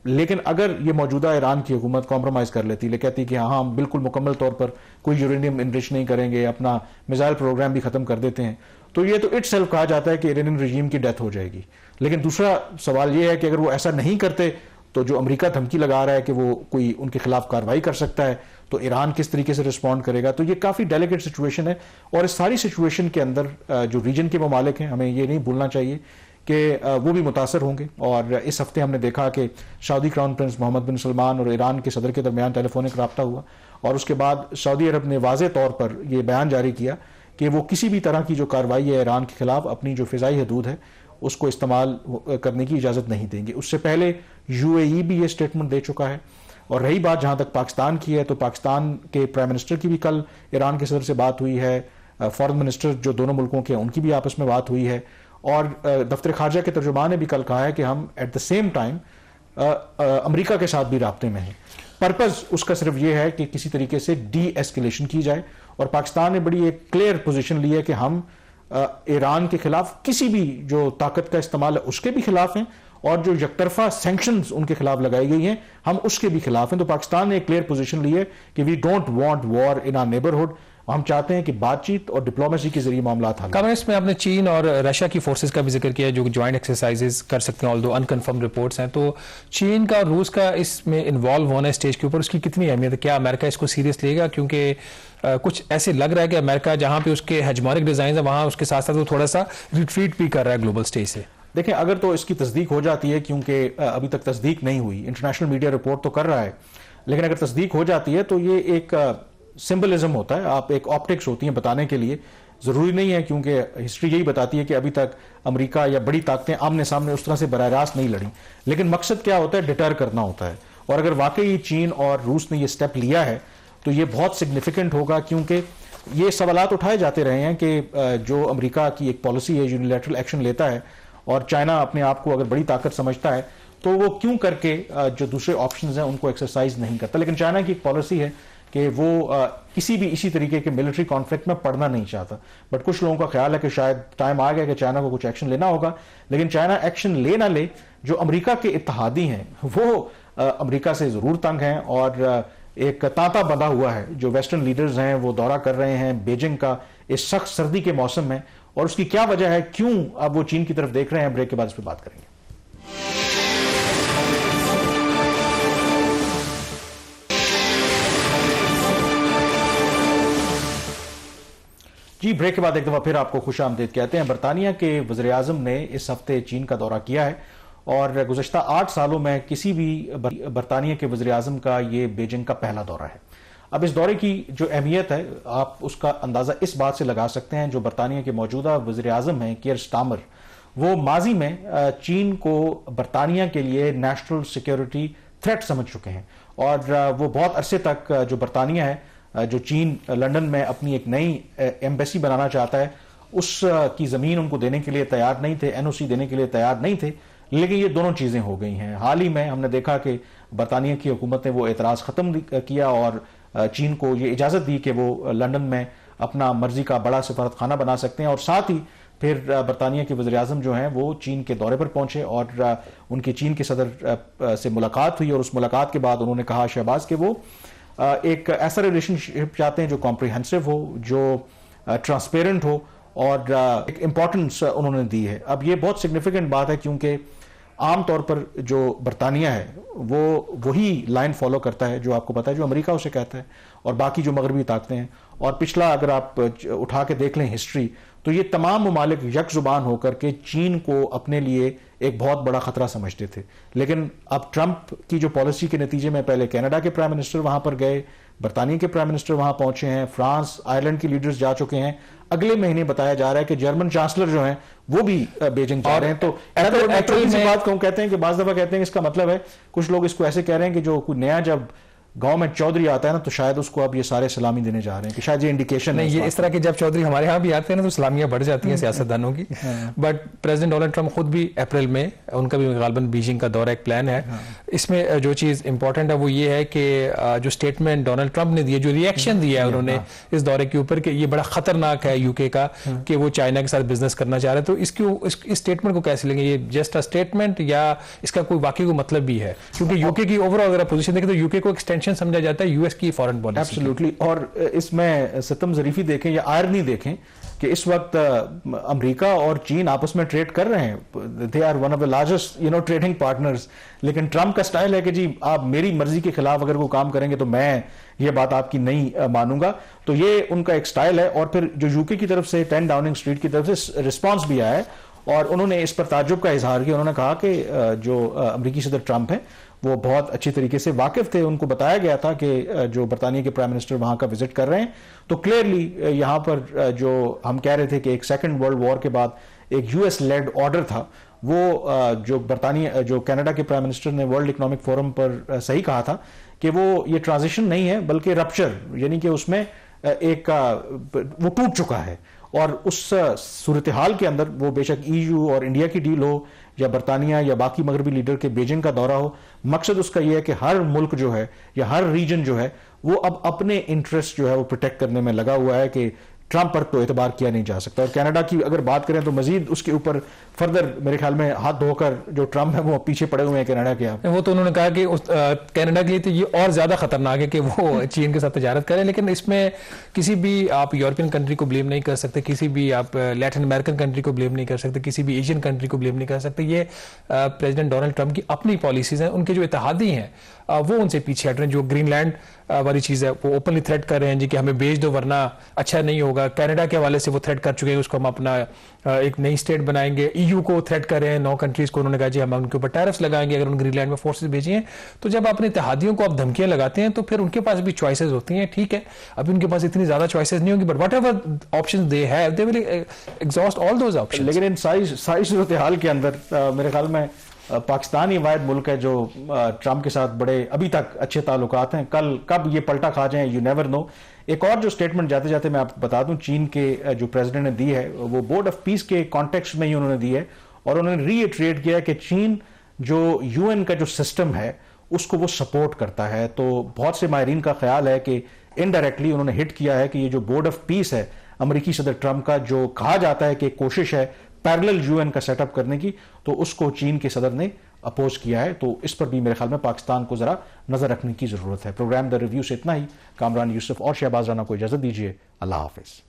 لیکن اگر یہ موجودہ ایران کی حکومت کمپرومائز کر لیتی، کہتی کہ ہاں ہم بالکل مکمل طور پر کوئی یورینیم انرچ نہیں کریں گے، اپنا میزائل پروگرام بھی ختم کر دیتے ہیں، تو یہ تو اٹ سیلف کہا جاتا ہے کہ ایرانین رجیم کی ڈیتھ ہو جائے گی. لیکن دوسرا سوال یہ ہے کہ اگر وہ ایسا نہیں کرتے تو جو امریکہ دھمکی لگا رہا ہے کہ وہ کوئی ان کے خلاف کارروائی کر سکتا ہے تو ایران کس طریقے سے رسپونڈ کرے گا. تو یہ کافی ڈیلیکیٹ سچویشن ہے. اور اس ساری سچویشن کے اندر جو ریجن کے ممالک ہیں ہمیں یہ نہیں بھولنا چاہیے کہ وہ بھی متاثر ہوں گے. اور اس ہفتے ہم نے دیکھا کہ سعودی کراؤن پرنس محمد بن سلمان اور ایران کے صدر کے درمیان ٹیلی فونک رابطہ ہوا، اور اس کے بعد سعودی عرب نے واضح طور پر یہ بیان جاری کیا کہ وہ کسی بھی طرح کی جو کارروائی ہے ایران کے خلاف اپنی جو فضائی حدود ہے اس کو استعمال کرنے کی اجازت نہیں دیں گے. اس سے پہلے یو اے ای بھی یہ سٹیٹمنٹ دے چکا ہے. اور رہی بات جہاں تک پاکستان کی ہے تو پاکستان کے پرائم منسٹر کی بھی کل ایران کے صدر سے بات ہوئی ہے، فارن منسٹر جو دونوں ملکوں کے ان کی بھی آپس میں بات ہوئی ہے، اور دفتر خارجہ کے ترجمان نے بھی کل کہا ہے کہ ہم ایٹ دا سیم ٹائم امریکہ کے ساتھ بھی رابطے میں ہیں. پرپز اس کا صرف یہ ہے کہ کسی طریقے سے ڈی ایسکیلیشن کی جائے. اور پاکستان نے بڑی ایک کلیئر پوزیشن لی ہے کہ ہم ایران کے خلاف کسی بھی جو طاقت کا استعمال ہے اس کے بھی خلاف ہیں، اور جو یک طرفہ سینکشنز ان کے خلاف لگائی گئی ہیں ہم اس کے بھی خلاف ہیں. تو پاکستان نے ایک کلیئر پوزیشن لی ہے کہ we don't want war in our neighbourhood. ہم چاہتے ہیں کہ بات چیت اور ڈپلومیسی کے ذریعے معاملات حل. کامرس میں آپ نے چین اور رشیا کی فورسز کا بھی ذکر کیا جو جوائنٹ ایکسرسائزز کر سکتے ہیں، آلدو انکنفرم رپورٹس ہیں. تو چین کا اور روس کا اس میں انوالو ہونا ہے اسٹیج کے اوپر، اس کی کتنی اہمیت ہے؟ کیا امریکہ اس کو سیریس لے گا؟ کیونکہ کچھ ایسے لگ رہا ہے کہ امریکہ جہاں پہ اس کے ہیجمونک ڈیزائنز ہیں وہاں اس کے ساتھ ساتھ وہ تھوڑا سا ریٹریٹ بھی کر رہا ہے گلوبل اسٹیج سے. دیکھیں اگر تو اس کی تصدیق ہو جاتی ہے, کیونکہ ابھی تک تصدیق نہیں ہوئی, انٹرنیشنل میڈیا رپورٹ تو کر رہا ہے, لیکن اگر تصدیق ہو جاتی ہے تو یہ ایک سمبلزم ہوتا ہے, آپ ایک آپٹکس ہوتی ہیں بتانے کے لیے, ضروری نہیں ہے, کیونکہ ہسٹری یہی بتاتی ہے کہ ابھی تک امریکہ یا بڑی طاقتیں آمنے سامنے اس طرح سے براہ راست نہیں لڑیں, لیکن مقصد کیا ہوتا ہے, ڈٹر کرنا ہوتا ہے. اور اگر واقعی چین اور روس نے یہ سٹیپ لیا ہے تو یہ بہت سگنیفیکنٹ ہوگا, کیونکہ یہ سوالات اٹھائے جاتے رہے ہیں کہ جو امریکہ کی ایک پالیسی ہے, یونیلیٹرل ایکشن لیتا ہے, اور چائنا اپنے آپ کو اگر بڑی طاقت سمجھتا ہے تو وہ کیوں کر کے جو دوسرے آپشنز ہیں ان کو ایکسرسائز نہیں کرتا. لیکن چائنا کی ایک پالیسی ہے کہ وہ کسی بھی اسی طریقے کے ملٹری کانفلکٹ میں پڑنا نہیں چاہتا. بٹ کچھ لوگوں کا خیال ہے کہ شاید ٹائم آ گیا کہ چائنا کو کچھ ایکشن لینا ہوگا, لیکن چائنا ایکشن لے نہ لے, جو امریکہ کے اتحادی ہیں وہ امریکہ سے ضرور تنگ ہیں, اور ایک تانتا بندھا ہوا ہے. جو ویسٹرن لیڈرز ہیں وہ دورہ کر رہے ہیں بیجنگ کا اس سخت سردی کے موسم میں, اور اس کی کیا وجہ ہے, کیوں اب وہ چین کی طرف دیکھ رہے ہیں, بریک کے بعد اس پہ بات کریں گے. جی بریک کے بعد ایک دفعہ پھر آپ کو خوش آمدید کہتے ہیں. برطانیہ کے وزیر اعظم نے اس ہفتے چین کا دورہ کیا ہے, اور گزشتہ 8 سالوں میں کسی بھی برطانیہ کے وزیر اعظم کا یہ بیجنگ کا پہلا دورہ ہے. اب اس دورے کی جو اہمیت ہے آپ اس کا اندازہ اس بات سے لگا سکتے ہیں, جو برطانیہ کے موجودہ وزیر اعظم ہیں کیئر سٹارمر, وہ ماضی میں چین کو برطانیہ کے لیے نیشنل سیکیورٹی تھریٹ سمجھ چکے ہیں, اور وہ بہت عرصے تک جو برطانیہ ہے, جو چین لنڈن میں اپنی ایک نئی ایمبیسی بنانا چاہتا ہے, اس کی زمین ان کو دینے کے لیے تیار نہیں تھے, این او سی دینے کے لیے تیار نہیں تھے. لیکن یہ دونوں چیزیں ہو گئی ہیں. حال ہی میں ہم نے دیکھا کہ برطانیہ کی حکومت نے وہ اعتراض ختم کیا اور چین کو یہ اجازت دی کہ وہ لنڈن میں اپنا مرضی کا بڑا سفارت خانہ بنا سکتے ہیں, اور ساتھ ہی پھر برطانیہ کے وزیر اعظم جو ہیں وہ چین کے دورے پر پہنچے, اور ان کی چین کے صدر سے ملاقات ہوئی, اور اس ملاقات کے بعد انہوں نے کہا شہباز کہ وہ ایک ایسا ریلیشن شپ چاہتے ہیں جو کمپریہنسو ہو, جو ٹرانسپیرنٹ ہو, اور ایک امپورٹنس انہوں نے دی ہے. اب یہ بہت سگنیفیکنٹ بات ہے, کیونکہ عام طور پر جو برطانیہ ہے وہ وہی لائن فالو کرتا ہے جو آپ کو پتا ہے جو امریکہ اسے کہتا ہے, اور باقی جو مغربی طاقتیں ہیں. اور پچھلا اگر آپ اٹھا کے دیکھ لیں ہسٹری, تو یہ تمام ممالک یک زبان ہو کر کے چین کو اپنے لیے ایک بہت بڑا خطرہ سمجھتے تھے. لیکن اب ٹرمپ کی جو پالیسی کے نتیجے میں پہلے کینیڈا کے پرائم منسٹر وہاں پر گئے, برطانیہ کے پرائم منسٹر وہاں پہنچے ہیں, فرانس آئرلینڈ کے لیڈرز جا چکے ہیں, اگلے مہینے بتایا جا رہا ہے کہ جرمن چانسلر جو ہیں وہ بھی بیجنگ جا رہے ہیں. تو میں بات کہتے ہیں کہ بعض دفعہ کہتے ہیں اس کا مطلب ہے, کچھ لوگ اس کو ایسے کہہ رہے ہیں کہ جو کوئی نیا جب گاؤں میں چودھری آتا ہے نا تو شاید اس کو اب یہ سارے سلامی دینے جا رہے ہیں, کہ شاید یہ انڈیکیشن ہے. یہ اس طرح کے جب چودھری ہمارے ہاں بھی آتے ہیں نا تو سلامیاں بڑھ جاتی ہیں سیاستدانوں کی. بٹ پریزیڈنٹ ڈونلڈ ٹرمپ خود بھی اپریل میں, ان کا بھی غالباً بیجنگ کا دورہ ایک پلان ہے. اس میں جو چیز امپورٹنٹ ہے وہ یہ ہے کہ جو اسٹیٹمنٹ ڈونلڈ ٹرمپ نے دیا, جو ریئیکشن دیا ہے انہوں نے اس دورے کے اوپر, کہ یہ بڑا خطرناک ہے یو کے کا کہ وہ چائنا کے ساتھ بزنس کرنا چاہ رہے ہیں. تو اس اسٹیٹمنٹ کو کیسے لیں گے, یہ جسٹ اے اسٹیٹمنٹ یا اس کا کوئی واقعی کوئی مطلب بھی ہے؟ کیونکہ یو کے کی اوور آل اگر پوزیشن دیکھیں تو یو کے کو ایکسٹینشن سمجھا جاتا ہے یو ایس کی فارن پالیسی. ایبسلیوٹلی. اور اس میں ستم ظریفی دیکھیں یا آئرنی دیکھیں کہ اس وقت امریکہ اور چین آپس میں ٹریڈ کر رہے ہیں, they are one of the largest trading partners. لیکن ٹرمپ کا سٹائل ہے کہ جی آپ میری مرضی کے خلاف اگر وہ کام کریں گے تو میں یہ بات آپ کی نہیں مانوں گا. تو یہ ان کا ایک سٹائل ہے. اور پھر جو یو کے کی طرف سے 10 ڈاؤننگ اسٹریٹ کی طرف سے رسپانس بھی آیا ہے, اور انہوں نے اس پر تعجب کا اظہار کیا. انہوں نے کہا کہ جو امریکی صدر ٹرمپ ہیں وہ بہت اچھی طریقے سے واقف تھے, ان کو بتایا گیا تھا کہ جو برطانیہ کے پرائم منسٹر وہاں کا وزٹ کر رہے ہیں. تو کلیئرلی یہاں پر جو ہم کہہ رہے تھے کہ ایک سیکنڈ ورلڈ وار کے بعد ایک یو ایس لیڈ آرڈر تھا, وہ جو کینیڈا کے پرائم منسٹر نے ورلڈ اکنامک فورم پر صحیح کہا تھا کہ وہ یہ ٹرانزیشن نہیں ہے بلکہ رپچر, یعنی کہ اس میں ایک وہ ٹوٹ چکا ہے. اور اس صورتحال کے اندر وہ بے شک ای یو اور انڈیا کی ڈیل ہو یا برطانیہ یا باقی مغربی لیڈر کے بیجنگ کا دورہ ہو, مقصد اس کا یہ ہے کہ ہر ملک جو ہے یا ہر ریجن جو ہے وہ اب اپنے انٹرسٹ جو ہے وہ پروٹیکٹ کرنے میں لگا ہوا ہے, کہ ٹرمپ پر تو اعتبار کیا نہیں جا سکتا. اور کینیڈا کی اگر بات کریں تو مزید اس کے اوپر فردر میرے خیال میں ہاتھ دھو کر جو ٹرمپ ہے وہ پیچھے پڑے ہوئے ہیں کینیڈا کے. وہ تو انہوں نے کہا کہ کینیڈا کے لیے تو یہ اور زیادہ خطرناک ہے کہ وہ چین کے ساتھ تجارت کریں, لیکن اس میں کسی بھی آپ یورپین کنٹری کو بلیم نہیں کر سکتے, کسی بھی آپ لیٹن امریکن کنٹری کو بلیم نہیں کر سکتے, کسی بھی ایشین کنٹری کو بلیم نہیں کر سکتے. یہ پریزیڈنٹ ڈونلڈ ٹرمپ کی اپنی پالیسیز ہیں, ان کے جو اتحادی ہیں وہ ان سے پیچھے ہٹ رہے ہیں. جو گرین لینڈ والی چیز ہے وہ اوپنلی تھریٹ کر رہے ہیں جی کہ ہمیں بھیج دو ورنہ اچھا نہیں ہوگا. کینیڈا کے حوالے سے وہ تھریٹ کر چکے ہیں, اس کو ہم اپنا ایک نئی اسٹیٹ بنائیں گے. EU کو تھریٹ کر رہے ہیں, 9 کنٹریز کو انہوں نے کہا جی ہم ان کے اوپر ٹیرفس لگائیں گے اگر ان گرین لینڈ میں فورسز بھیجی ہیں. تو جب اپنے اتحادیوں کو آپ دھمکیاں لگاتے ہیں تو پھر ان کے پاس بھی چوائسیز ہوتی ہیں. ٹھیک ہے ابھی ان کے پاس اتنی زیادہ چوائسیز نہیں ہوں گی, but what ever options they have they will exhaust all those options. لیکن ان ساری صورتحال کے اندر میرے خیال میں پاکستان ہی واحد ملک ہے جو ٹرمپ کے ساتھ بڑے ابھی تک اچھے تعلقات ہیں. کب یہ پلٹا کھا جائیں یو نیور نو. ایک اور جو سٹیٹمنٹ جاتے جاتے میں آپ کو بتا دوں چین کے جو پریزیڈنٹ نے دی ہے وہ بورڈ آف پیس کے کانٹیکسٹ میں ہی انہوں نے دی ہے, اور انہوں نے ری ایٹریٹ کیا کہ چین جو UN کا جو سسٹم ہے اس کو وہ سپورٹ کرتا ہے. تو بہت سے ماہرین کا خیال ہے کہ انڈائریکٹلی انہوں نے ہٹ کیا ہے کہ یہ جو بورڈ آف پیس ہے امریکی صدر ٹرمپ کا, جو کہا جاتا ہے کہ کوشش ہے پیرلل UN کا سیٹ اپ کرنے کی, تو اس کو چین کے صدر نے اپوز کیا ہے. تو اس پر بھی میرے خیال میں پاکستان کو ذرا نظر رکھنے کی ضرورت ہے. پروگرام دا ریویو سے اتنا ہی. کامران یوسف اور شہباز رانا کو اجازت دیجیے. اللہ حافظ.